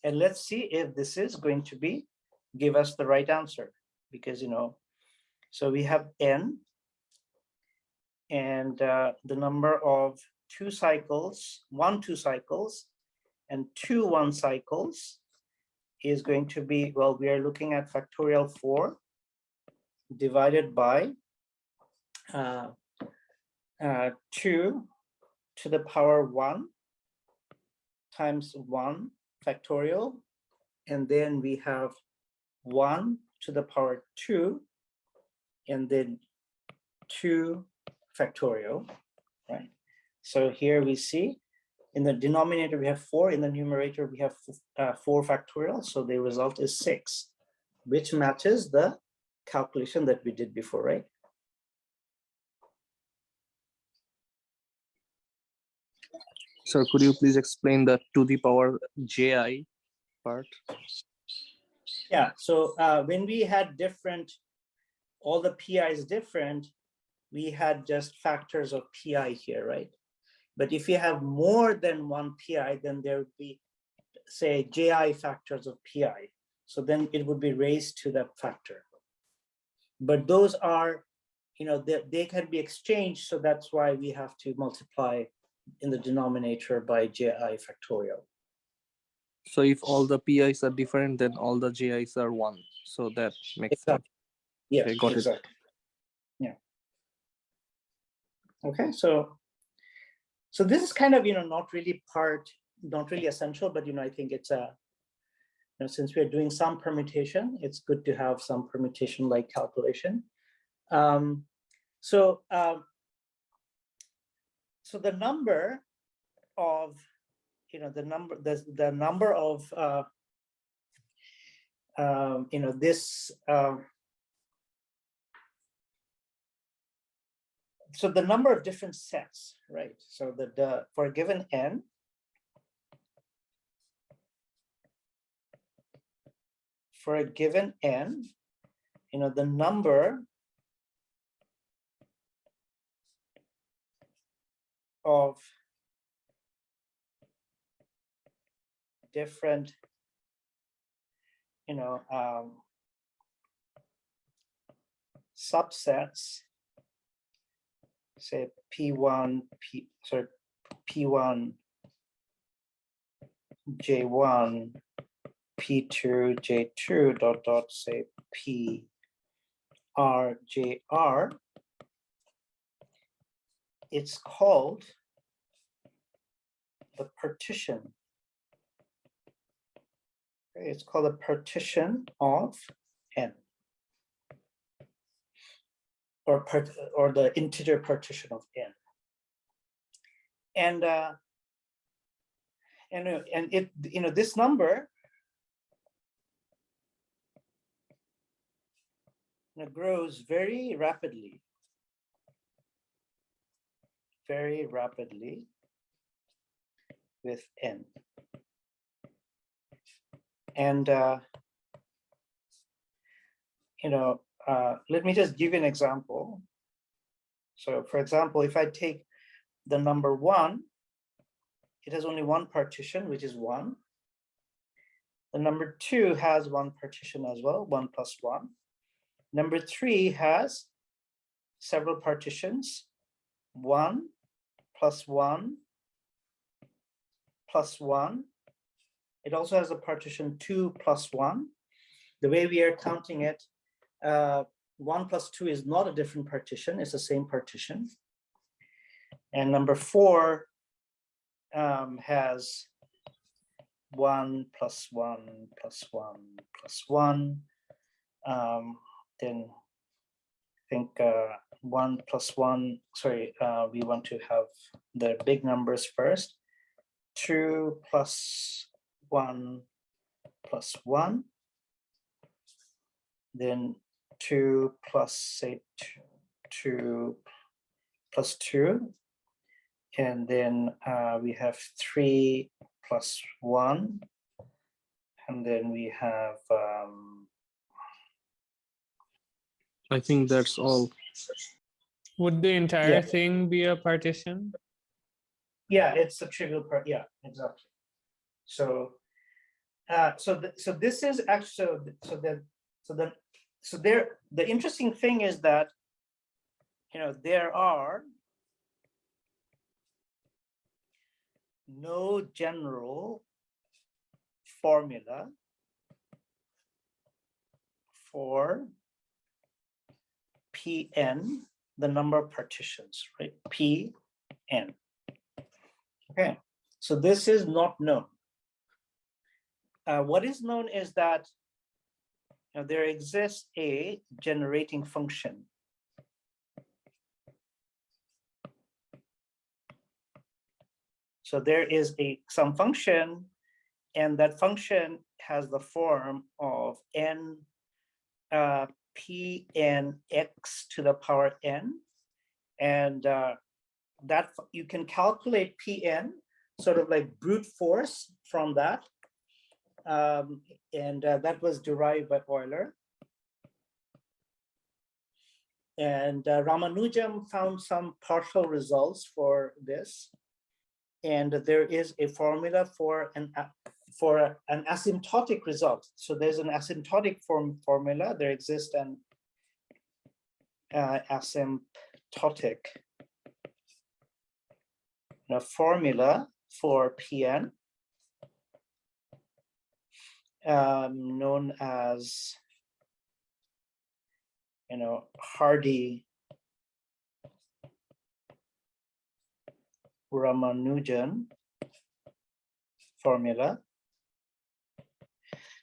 And let's see if this is going to give us the right answer, because, so we have n, and the number of 2 cycles, 1 2 cycles, and 2 1 cycles is going to be, well, we are looking at factorial 4 divided by 2 to the power 1 times 1 factorial, and then we have 1 to the power 2, and then 2 factorial, right? So here we see in the denominator we have 4, in the numerator we have 4 factorial, so the result is 6, which matches the calculation that we did before, right? Sir, could you please explain the to the power ji part? Yeah, so when we had different, all the pi's different, we had just factors of pi here, right? But if you have more than one pi, then there would be, say, ji factors of pi. So then it would be raised to that factor. But those are, they can be exchanged, so that's why we have to multiply in the denominator by ji factorial. So if all the pi's are different, then all the ji's are 1. So that makes sense. Yeah, okay, got exactly. It. Yeah. Okay, so this is kind of, not really essential, but, I think it's a, since we're doing some permutation, it's good to have some permutation-like calculation. So the number of, the number of, this, so the number of different sets, right? So for a given n, the number of different, subsets, say P1, P1, J1, P2, J2, dot, dot, say P, R, J, R, it's called the partition. Okay, it's called a partition of n, or the integer partition of n. And it, this number grows very rapidly with n. And let me just give you an example. So for example, if I take the number 1, it has only one partition, which is 1. The number 2 has one partition as well, 1 plus 1. Number 3 has several partitions, 1 plus 1 plus 1. It also has a partition 2 plus 1. The way we are counting it, 1 plus 2 is not a different partition, it's the same partition. And number 4 has 1 plus 1 plus 1 plus 1. Then I think 1 plus 1, sorry, we want to have the big numbers first. 2 plus 1 plus 1. Then 2 plus, say, 2 plus 2. And then we have 3 plus 1. And then we have... I think that's all. Would the entire thing be a partition? Yeah, it's a trivial part. Yeah, exactly. So So this is actually the interesting thing is that there are no general formula for Pn, the number of partitions, right? Pn. Okay, so this is not known. What is known is that there exists a generating function. So there is some function, and that function has the form of n Pnx to the power n, and that you can calculate Pn sort of like brute force from that, and that was derived by Euler. And Ramanujan found some partial results for this, and there is a formula for an asymptotic result. So there's an asymptotic formula. There exists an asymptotic formula for Pn, known as Hardy-Ramanujan formula.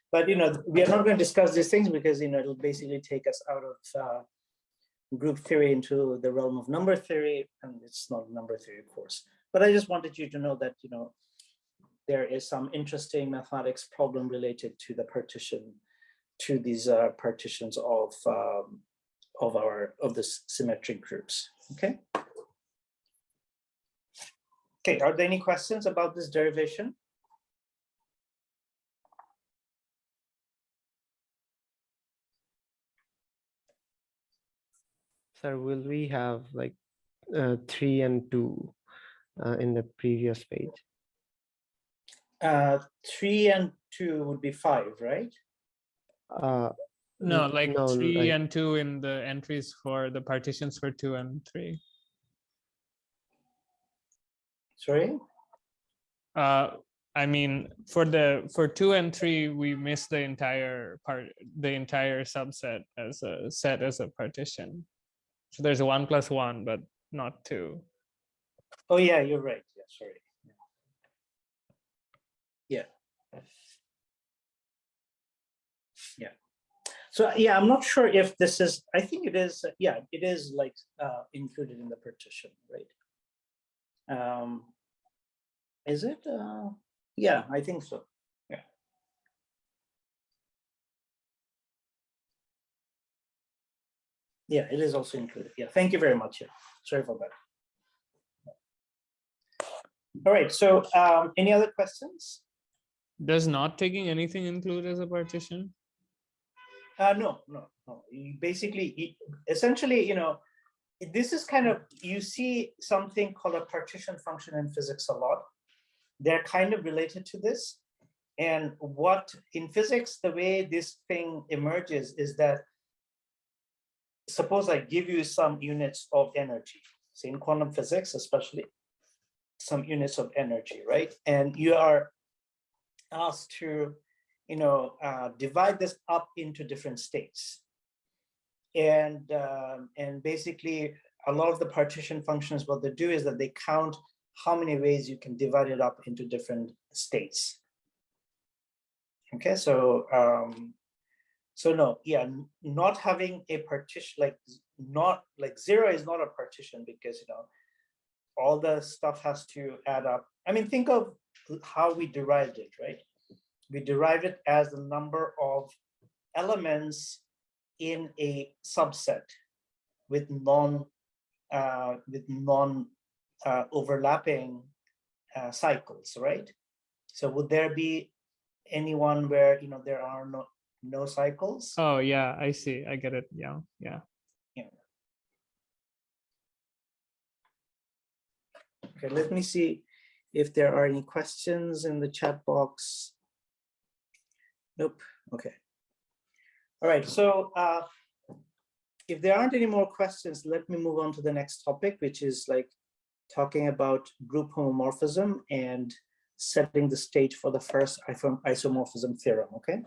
But we are not going to discuss these things because it'll basically take us out of group theory into the realm of number theory, and it's not number theory, of course. But I just wanted you to know that there is some interesting mathematics problem related to the partition, to these partitions of the symmetric groups. Okay. Okay. Are there any questions about this derivation? Sir, will we have like 3 and 2 in the previous page? 3 and 2 would be 5, right? No, like no, 3 like, and 2 in the entries for the partitions for 2 and 3. Sorry? I mean, for 2 and 3, we missed the entire subset as a set as a partition. So there's a 1 plus 1, but not 2. Oh yeah, you're right. Yeah, sorry. Yeah. Yeah. So yeah, I'm not sure if this is, I think it is, yeah, it is like included in the partition, right? Is it? Yeah, I think so. Yeah. Yeah, it is also included. Yeah, thank you very much. Yeah, sorry for that. All right, so any other questions? Does not taking anything include as a partition? No. Essentially, this is kind of, you see something called a partition function in physics a lot. They're kind of related to this. And what in physics, the way this thing emerges is that, suppose I give you some units of energy, say in quantum physics, especially some units of energy, right? And you are asked to, divide this up into different states. And basically, a lot of the partition functions, what they do is that they count how many ways you can divide it up into different states. Okay, so no, yeah, not having a partition, not like 0 is not a partition because all the stuff has to add up. I mean, think of how we derived it, right? We derived it as the number of elements in a subset with non overlapping cycles, right? So would there be anyone where there are no cycles? Oh yeah, I see. I get it. Yeah. Okay, let me see if there are any questions in the chat box. Nope. Okay. All right. So if there aren't any more questions, let me move on to the next topic, which is like talking about group homomorphism and setting the stage for the first isomorphism theorem. Okay.